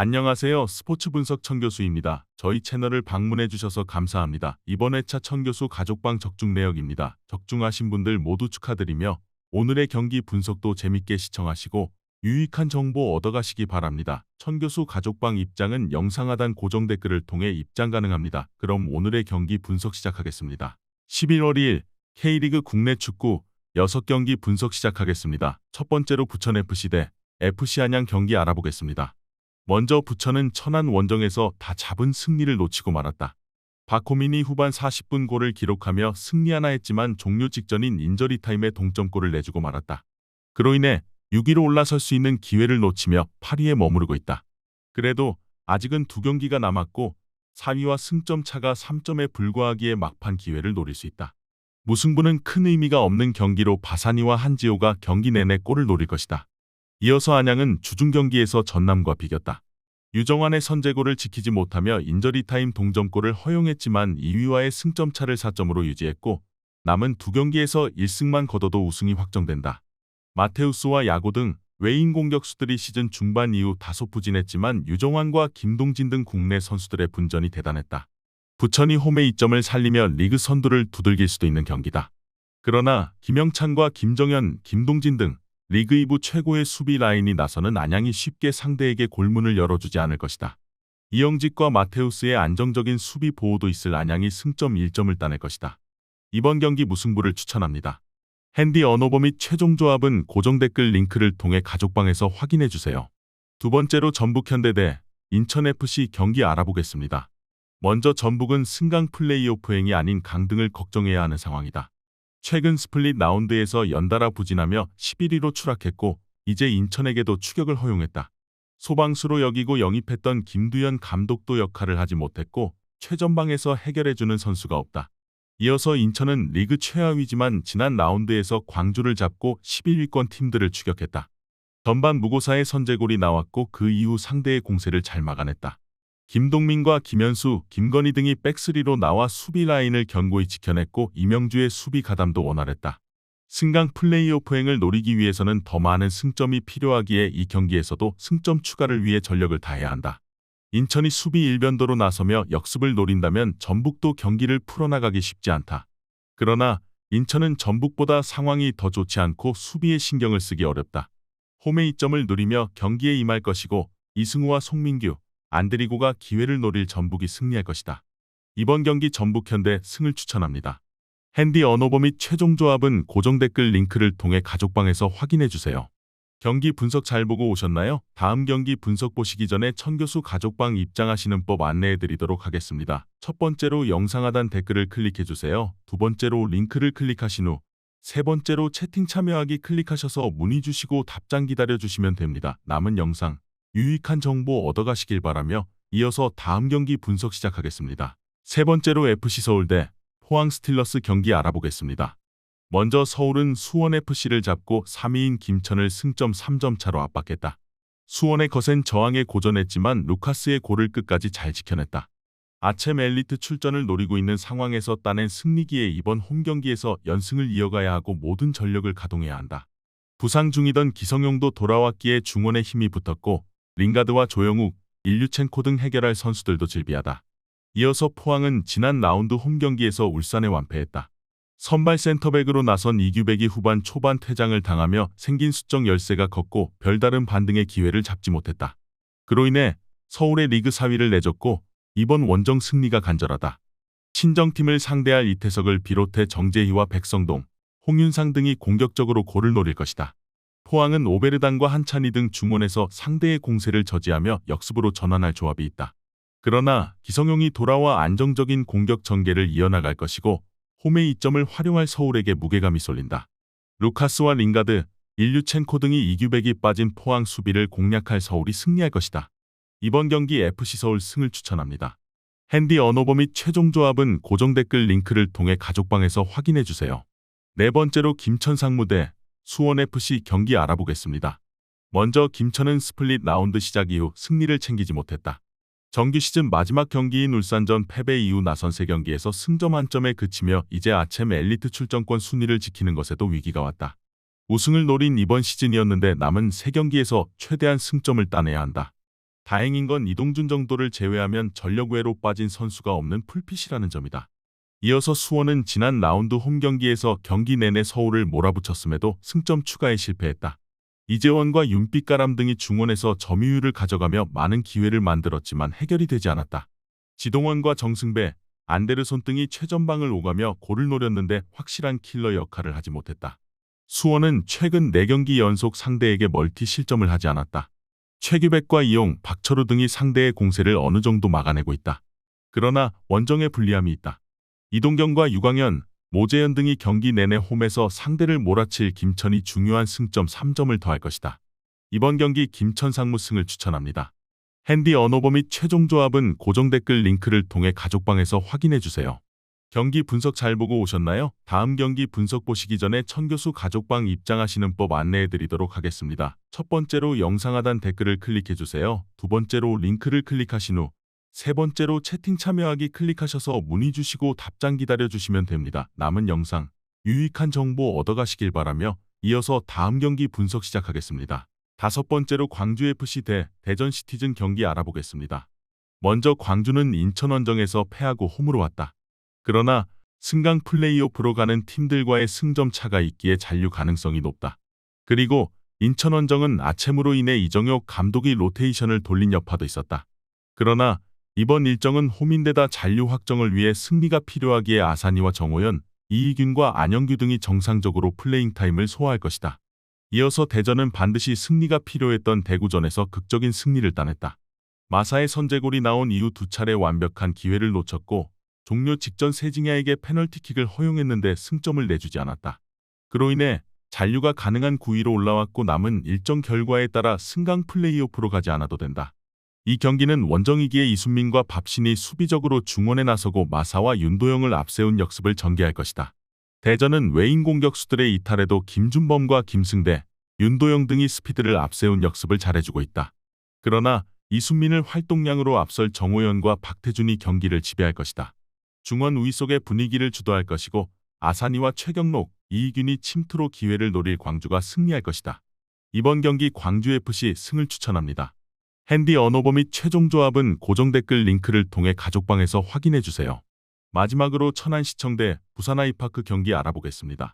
안녕하세요. 스포츠 분석 천교수입니다. 저희 채널을 방문해 주셔서 감사합니다. 이번 회차 천교수 가족방 적중 내역입니다. 적중하신 분들 모두 축하드리며 오늘의 경기 분석도 재밌게 시청하시고 유익한 정보 얻어가시기 바랍니다. 천교수 가족방 입장은 영상 하단 고정 댓글을 통해 입장 가능합니다. 그럼 오늘의 경기 분석 시작하겠습니다. 11월 2일 K리그 국내 축구 6경기 분석 시작하겠습니다. 첫 번째로 부천FC 대 FC 안양 경기 알아보겠습니다. 먼저 부천은 천안 원정에서 다 잡은 승리를 놓치고 말았다. 박호민이 후반 40분 골을 기록하며 승리하나 했지만 종료 직전인 인저리 타임에 동점골을 내주고 말았다. 그로 인해 6위로 올라설 수 있는 기회를 놓치며 8위에 머무르고 있다. 그래도 아직은 2경기가 남았고 4위와 승점 차가 3점에 불과하기에 막판 기회를 노릴 수 있다. 무승부는 큰 의미가 없는 경기로 바사니와 한지호가 경기 내내 골을 노릴 것이다. 이어서 안양은 주중 경기에서 전남과 비겼다. 유정환의 선제골을 지키지 못하며 인저리타임 동점골을 허용했지만 2위와의 승점차를 4점으로 유지했고 남은 2경기에서 1승만 거둬도 우승이 확정된다. 마테우스와 야고 등 외인 공격수들이 시즌 중반 이후 다소 부진했지만 유정환과 김동진 등 국내 선수들의 분전이 대단했다. 부천이 홈의 이점을 살리며 리그 선두를 두들길 수도 있는 경기다. 그러나 김영찬과 김정현, 김동진 등 리그 2부 최고의 수비 라인이 나서는 안양이 쉽게 상대에게 골문을 열어주지 않을 것이다. 이영직과 마테우스의 안정적인 수비 보호도 있을 안양이 승점 1점을 따낼 것이다. 이번 경기 무승부를 추천합니다. 핸디 언어버 및 최종 조합은 고정 댓글 링크를 통해 가족방에서 확인해주세요. 두 번째로 전북현대 대 인천FC 경기 알아보겠습니다. 먼저 전북은 승강 플레이오프행이 아닌 강등을 걱정해야 하는 상황이다. 최근 스플릿 라운드에서 연달아 부진하며 11위로 추락했고 이제 인천에게도 추격을 허용했다. 소방수로 여기고 영입했던 김두현 감독도 역할을 하지 못했고 최전방에서 해결해주는 선수가 없다. 이어서 인천은 리그 최하위지만 지난 라운드에서 광주를 잡고 11위권 팀들을 추격했다. 전반 무고사의 선제골이 나왔고 그 이후 상대의 공세를 잘 막아냈다. 김동민과 김현수, 김건희 등이 백스리로 나와 수비 라인을 견고히 지켜냈고 이명주의 수비 가담도 원활했다. 승강 플레이오프행을 노리기 위해서는 더 많은 승점이 필요하기에 이 경기에서도 승점 추가를 위해 전력을 다해야 한다. 인천이 수비 일변도로 나서며 역습을 노린다면 전북도 경기를 풀어나가기 쉽지 않다. 그러나 인천은 전북보다 상황이 더 좋지 않고 수비에 신경을 쓰기 어렵다. 홈의 이점을 누리며 경기에 임할 것이고 이승우와 송민규, 안드리고가 기회를 노릴 전북이 승리할 것이다. 이번 경기 전북현대 승을 추천합니다. 핸디 언어버 및 최종 조합은 고정 댓글 링크를 통해 가족방에서 확인해주세요. 경기 분석 잘 보고 오셨나요? 다음 경기 분석 보시기 전에 천교수 가족방 입장하시는 법 안내해드리도록 하겠습니다. 첫 번째로 영상 하단 댓글을 클릭해주세요. 두 번째로 링크를 클릭하신 후 세 번째로 채팅 참여하기 클릭하셔서 문의 주시고 답장 기다려주시면 됩니다. 남은 영상 유익한 정보 얻어가시길 바라며 이어서 다음 경기 분석 시작하겠습니다. 세 번째로 FC 서울 대 포항 스틸러스 경기 알아보겠습니다. 먼저 서울은 수원FC를 잡고 3위인 김천을 승점 3점 차로 압박했다. 수원의 거센 저항에 고전했지만 루카스의 골을 끝까지 잘 지켜냈다. 아챔 엘리트 출전을 노리고 있는 상황에서 따낸 승리기에 이번 홈경기에서 연승을 이어가야 하고 모든 전력을 가동해야 한다. 부상 중이던 기성용도 돌아왔기에 중원에 힘이 붙었고 링가드와 조영욱, 일류첸코 등 해결할 선수들도 질비하다. 이어서 포항은 지난 라운드 홈경기에서 울산에 완패했다. 선발 센터백으로 나선 이규백이 후반 초반 퇴장을 당하며 생긴 수적 열세가 컸고 별다른 반등의 기회를 잡지 못했다. 그로 인해 서울의 리그 4위를 내줬고 이번 원정 승리가 간절하다. 친정팀을 상대할 이태석을 비롯해 정재희와 백성동, 홍윤상 등이 공격적으로 골을 노릴 것이다. 포항은 오베르단과 한찬희 등 중원에서 상대의 공세를 저지하며 역습으로 전환할 조합이 있다. 그러나 기성용이 돌아와 안정적인 공격 전개를 이어나갈 것이고 홈의 이점을 활용할 서울에게 무게감이 쏠린다. 루카스와 링가드, 일류첸코 등이 이규백이 빠진 포항 수비를 공략할 서울이 승리할 것이다. 이번 경기 FC서울 승을 추천합니다. 핸디 언어버 및 최종 조합은 고정 댓글 링크를 통해 가족방에서 확인해주세요. 네 번째로 김천 상무 대 수원FC 경기 알아보겠습니다. 먼저 김천은 스플릿 라운드 시작 이후 승리를 챙기지 못했다. 정규 시즌 마지막 경기인 울산전 패배 이후 나선 3경기에서 승점 한 점에 그치며 이제 아챔 엘리트 출전권 순위를 지키는 것에도 위기가 왔다. 우승을 노린 이번 시즌이었는데 남은 3경기에서 최대한 승점을 따내야 한다. 다행인 건 이동준 정도를 제외하면 전력외로 빠진 선수가 없는 풀핏이라는 점이다. 이어서 수원은 지난 라운드 홈 경기에서 경기 내내 서울을 몰아붙였음에도 승점 추가에 실패했다. 이재원과 윤빛가람 등이 중원에서 점유율을 가져가며 많은 기회를 만들었지만 해결이 되지 않았다. 지동원과 정승배, 안데르손 등이 최전방을 오가며 골을 노렸는데 확실한 킬러 역할을 하지 못했다. 수원은 최근 4경기 연속 상대에게 멀티 실점을 하지 않았다. 최규백과 이용, 박철우 등이 상대의 공세를 어느 정도 막아내고 있다. 그러나 원정에 불리함이 있다. 이동경과 유광현, 모재현 등이 경기 내내 홈에서 상대를 몰아칠 김천이 중요한 승점 3점을 더할 것이다. 이번 경기 김천 상무승을 추천합니다. 핸디 언어버 및 최종 조합은 고정 댓글 링크를 통해 가족방에서 확인해주세요. 경기 분석 잘 보고 오셨나요? 다음 경기 분석 보시기 전에 천교수 가족방 입장하시는 법 안내해드리도록 하겠습니다. 첫 번째로 영상 하단 댓글을 클릭해주세요. 두 번째로 링크를 클릭하신 후 세 번째로 채팅 참여하기 클릭하셔서 문의 주시고 답장 기다려주시면 됩니다. 남은 영상, 유익한 정보 얻어가시길 바라며 이어서 다음 경기 분석 시작하겠습니다. 다섯 번째로 광주FC 대 대전 시티즌 경기 알아보겠습니다. 먼저 광주는 인천원정에서 패하고 홈으로 왔다. 그러나 승강 플레이오프로 가는 팀들과의 승점 차가 있기에 잔류 가능성이 높다. 그리고 인천원정은 아챔으로 인해 이정효 감독이 로테이션을 돌린 여파도 있었다. 그러나 이번 일정은 홈인데다 잔류 확정을 위해 승리가 필요하기에 아산이와 정호연, 이희균과 안영규 등이 정상적으로 플레잉 타임을 소화할 것이다. 이어서 대전은 반드시 승리가 필요했던 대구전에서 극적인 승리를 따냈다. 마사의 선제골이 나온 이후 두 차례 완벽한 기회를 놓쳤고 종료 직전 세징야에게 페널티킥을 허용했는데 승점을 내주지 않았다. 그로 인해 잔류가 가능한 9위로 올라왔고 남은 일정 결과에 따라 승강 플레이오프로 가지 않아도 된다. 이 경기는 원정이기에 이순민과 밥신이 수비적으로 중원에 나서고 마사와 윤도영을 앞세운 역습을 전개할 것이다. 대전은 외인 공격수들의 이탈에도 김준범과 김승대, 윤도영 등이 스피드를 앞세운 역습을 잘해주고 있다. 그러나 이순민을 활동량으로 앞설 정호연과 박태준이 경기를 지배할 것이다. 중원 우위 속의 분위기를 주도할 것이고 아산이와 최경록, 이희균이 침투로 기회를 노릴 광주가 승리할 것이다. 이번 경기 광주FC 승을 추천합니다. 핸디 언어버 및 최종 조합은 고정 댓글 링크를 통해 가족방에서 확인해주세요. 마지막으로 천안시청 대 부산 아이파크 경기 알아보겠습니다.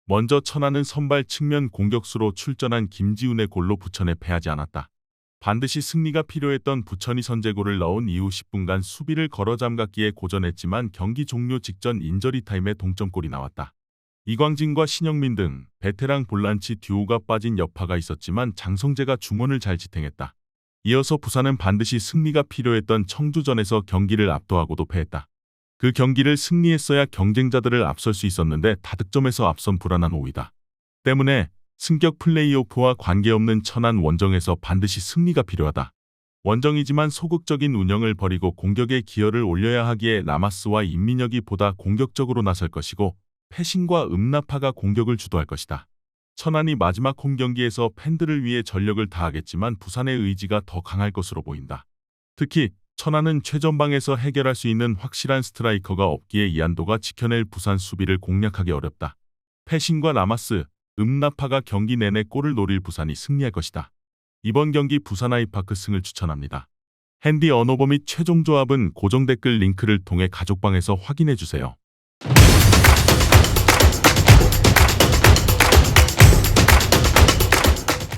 먼저 천안은 선발 측면 공격수로 출전한 김지훈의 골로 부천에 패하지 않았다. 반드시 승리가 필요했던 부천이 선제골을 넣은 이후 10분간 수비를 걸어 잠갔기에 고전했지만 경기 종료 직전 인저리 타임에 동점골이 나왔다. 이광진과 신영민 등 베테랑 볼란치 듀오가 빠진 여파가 있었지만 장성재가 중원을 잘 지탱했다. 이어서 부산은 반드시 승리가 필요했던 청주전에서 경기를 압도하고도 패했다. 그 경기를 승리했어야 경쟁자들을 앞설 수 있었는데 다득점에서 앞선 불안한 5위다. 때문에 승격 플레이오프와 관계없는 천안 원정에서 반드시 승리가 필요하다. 원정이지만 소극적인 운영을 버리고 공격에 기여를 올려야 하기에 라마스와 임민혁이 보다 공격적으로 나설 것이고 패신과 음나파가 공격을 주도할 것이다. 천안이 마지막 홈 경기에서 팬들을 위해 전력을 다하겠지만 부산의 의지가 더 강할 것으로 보인다. 특히 천안은 최전방에서 해결할 수 있는 확실한 스트라이커가 없기에 이한도가 지켜낼 부산 수비를 공략하기 어렵다. 패신과 라마스, 음나파가 경기 내내 골을 노릴 부산이 승리할 것이다. 이번 경기 부산 아이파크 승을 추천합니다. 핸디 언어버 및 최종 조합은 고정 댓글 링크를 통해 가족방에서 확인해주세요.